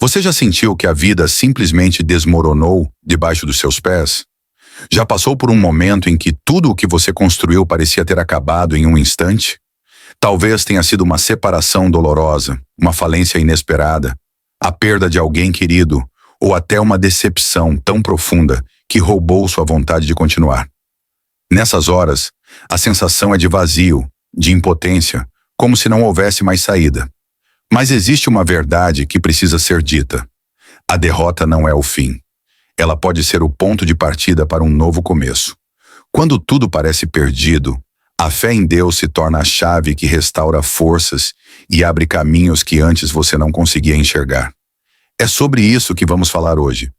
Você já sentiu que a vida simplesmente desmoronou debaixo dos seus pés? Já passou por um momento em que tudo o que você construiu parecia ter acabado em um instante? Talvez tenha sido uma separação dolorosa, uma falência inesperada, a perda de alguém querido ou até uma decepção tão profunda que roubou sua vontade de continuar. Nessas horas, a sensação é de vazio, de impotência, como se não houvesse mais saída. Mas existe uma verdade que precisa ser dita. A derrota não é o fim. Ela pode ser o ponto de partida para um novo começo. Quando tudo parece perdido, a fé em Deus se torna a chave que restaura forças e abre caminhos que antes você não conseguia enxergar. É sobre isso que vamos falar hoje.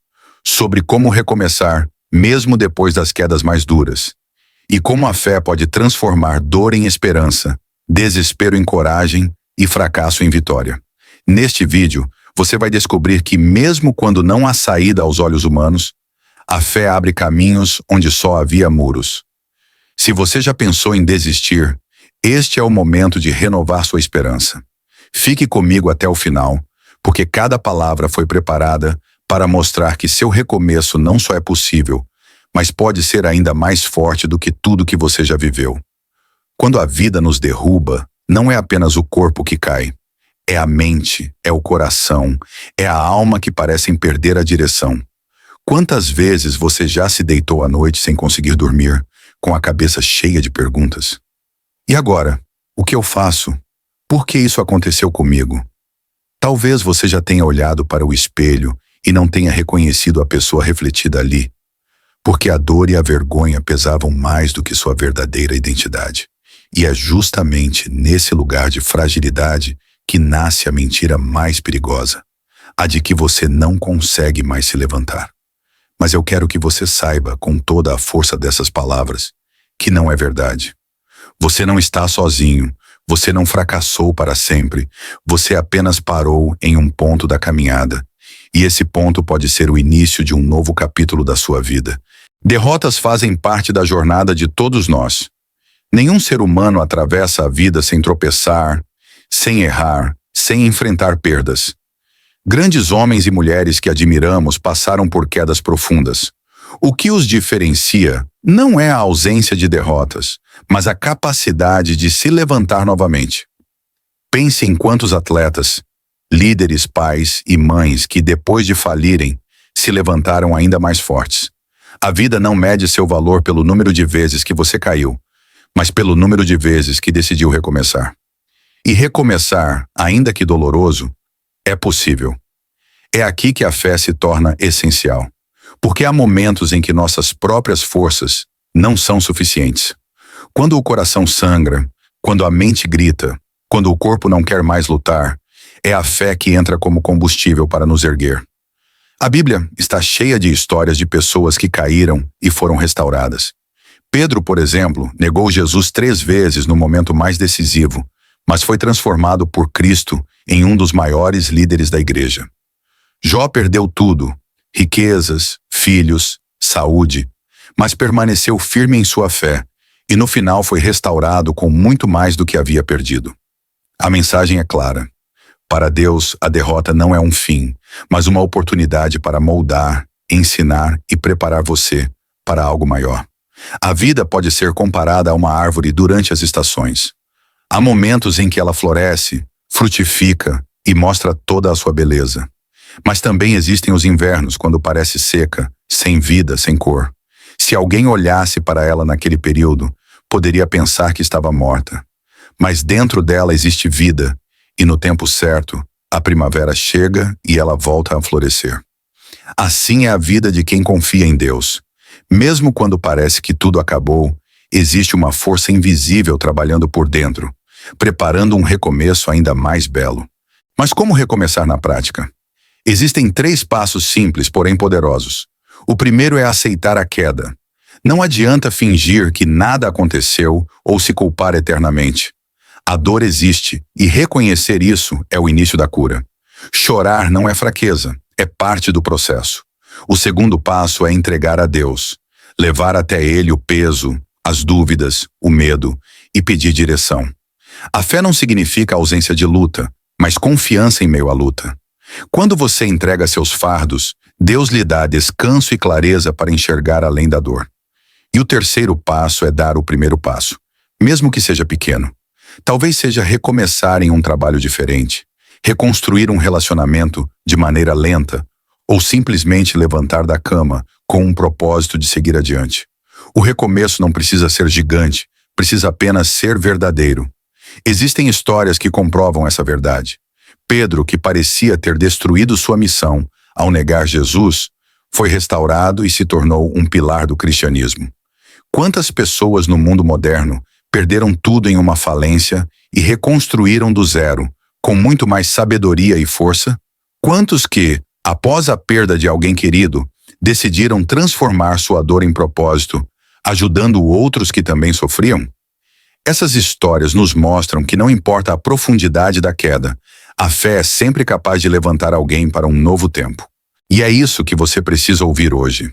Sobre como recomeçar, mesmo depois das quedas mais duras. E como a fé pode transformar dor em esperança, desespero em coragem e fracasso em vitória. Neste vídeo, você vai descobrir que mesmo quando não há saída aos olhos humanos, a fé abre caminhos onde só havia muros. Se você já pensou em desistir, este é o momento de renovar sua esperança. Fique comigo até o final, porque cada palavra foi preparada para mostrar que seu recomeço não só é possível, mas pode ser ainda mais forte do que tudo que você já viveu. Quando a vida nos derruba, não é apenas o corpo que cai. É a mente, é o coração, é a alma que parecem perder a direção. Quantas vezes você já se deitou à noite sem conseguir dormir, com a cabeça cheia de perguntas? E agora? O que eu faço? Por que isso aconteceu comigo? Talvez você já tenha olhado para o espelho e não tenha reconhecido a pessoa refletida ali, porque a dor e a vergonha pesavam mais do que sua verdadeira identidade. E é justamente nesse lugar de fragilidade que nasce a mentira mais perigosa, a de que você não consegue mais se levantar. Mas eu quero que você saiba, com toda a força dessas palavras, que não é verdade. Você não está sozinho, você não fracassou para sempre, você apenas parou em um ponto da caminhada. E esse ponto pode ser o início de um novo capítulo da sua vida. Derrotas fazem parte da jornada de todos nós. Nenhum ser humano atravessa a vida sem tropeçar, sem errar, sem enfrentar perdas. Grandes homens e mulheres que admiramos passaram por quedas profundas. O que os diferencia não é a ausência de derrotas, mas a capacidade de se levantar novamente. Pense em quantos atletas, líderes, pais e mães que, depois de falirem, se levantaram ainda mais fortes. A vida não mede seu valor pelo número de vezes que você caiu, mas pelo número de vezes que decidiu recomeçar. E recomeçar, ainda que doloroso, é possível. É aqui que a fé se torna essencial, porque há momentos em que nossas próprias forças não são suficientes. Quando o coração sangra, quando a mente grita, quando o corpo não quer mais lutar, é a fé que entra como combustível para nos erguer. A Bíblia está cheia de histórias de pessoas que caíram e foram restauradas. Pedro, por exemplo, negou Jesus 3 vezes no momento mais decisivo, mas foi transformado por Cristo em um dos maiores líderes da igreja. Jó perdeu tudo, riquezas, filhos, saúde, mas permaneceu firme em sua fé e no final foi restaurado com muito mais do que havia perdido. A mensagem é clara. Para Deus, a derrota não é um fim, mas uma oportunidade para moldar, ensinar e preparar você para algo maior. A vida pode ser comparada a uma árvore durante as estações. Há momentos em que ela floresce, frutifica e mostra toda a sua beleza. Mas também existem os invernos, quando parece seca, sem vida, sem cor. Se alguém olhasse para ela naquele período, poderia pensar que estava morta. Mas dentro dela existe vida, e no tempo certo, a primavera chega e ela volta a florescer. Assim é a vida de quem confia em Deus. Mesmo quando parece que tudo acabou, existe uma força invisível trabalhando por dentro, preparando um recomeço ainda mais belo. Mas como recomeçar na prática? Existem 3 passos simples, porém poderosos. O primeiro é aceitar a queda. Não adianta fingir que nada aconteceu ou se culpar eternamente. A dor existe e reconhecer isso é o início da cura. Chorar não é fraqueza, é parte do processo. O segundo passo é entregar a Deus, levar até Ele o peso, as dúvidas, o medo e pedir direção. A fé não significa ausência de luta, mas confiança em meio à luta. Quando você entrega seus fardos, Deus lhe dá descanso e clareza para enxergar além da dor. E o terceiro passo é dar o primeiro passo, mesmo que seja pequeno. Talvez seja recomeçar em um trabalho diferente, reconstruir um relacionamento de maneira lenta, ou simplesmente levantar da cama com um propósito de seguir adiante. O recomeço não precisa ser gigante, precisa apenas ser verdadeiro. Existem histórias que comprovam essa verdade. Pedro, que parecia ter destruído sua missão ao negar Jesus, foi restaurado e se tornou um pilar do cristianismo. Quantas pessoas no mundo moderno perderam tudo em uma falência e reconstruíram do zero, com muito mais sabedoria e força? Quantos que, após a perda de alguém querido, decidiram transformar sua dor em propósito, ajudando outros que também sofriam? Essas histórias nos mostram que não importa a profundidade da queda, a fé é sempre capaz de levantar alguém para um novo tempo. E é isso que você precisa ouvir hoje.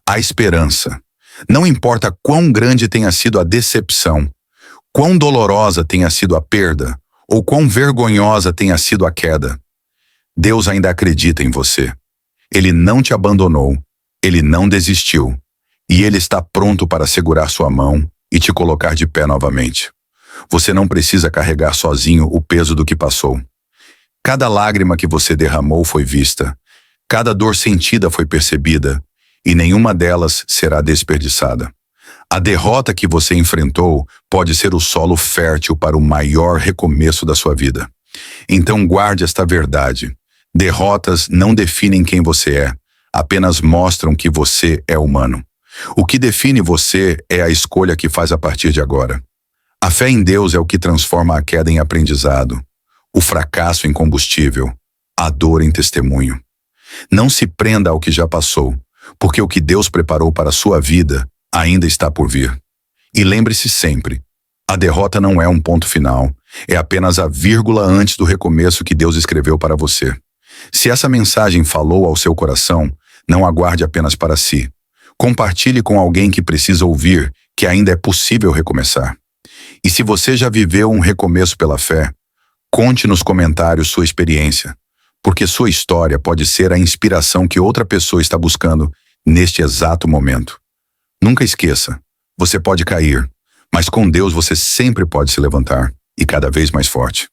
A esperança. Não importa quão grande tenha sido a decepção, quão dolorosa tenha sido a perda, ou quão vergonhosa tenha sido a queda, Deus ainda acredita em você. Ele não te abandonou, Ele não desistiu, e Ele está pronto para segurar sua mão e te colocar de pé novamente. Você não precisa carregar sozinho o peso do que passou. Cada lágrima que você derramou foi vista, cada dor sentida foi percebida, e nenhuma delas será desperdiçada. A derrota que você enfrentou pode ser o solo fértil para o maior recomeço da sua vida. Então guarde esta verdade. Derrotas não definem quem você é, apenas mostram que você é humano. O que define você é a escolha que faz a partir de agora. A fé em Deus é o que transforma a queda em aprendizado, o fracasso em combustível, a dor em testemunho. Não se prenda ao que já passou, porque o que Deus preparou para a sua vida ainda está por vir. E lembre-se sempre, a derrota não é um ponto final, é apenas a vírgula antes do recomeço que Deus escreveu para você. Se essa mensagem falou ao seu coração, não aguarde apenas para si. Compartilhe com alguém que precisa ouvir que ainda é possível recomeçar. E se você já viveu um recomeço pela fé, conte nos comentários sua experiência, porque sua história pode ser a inspiração que outra pessoa está buscando neste exato momento. Nunca esqueça, você pode cair, mas com Deus você sempre pode se levantar, e cada vez mais forte.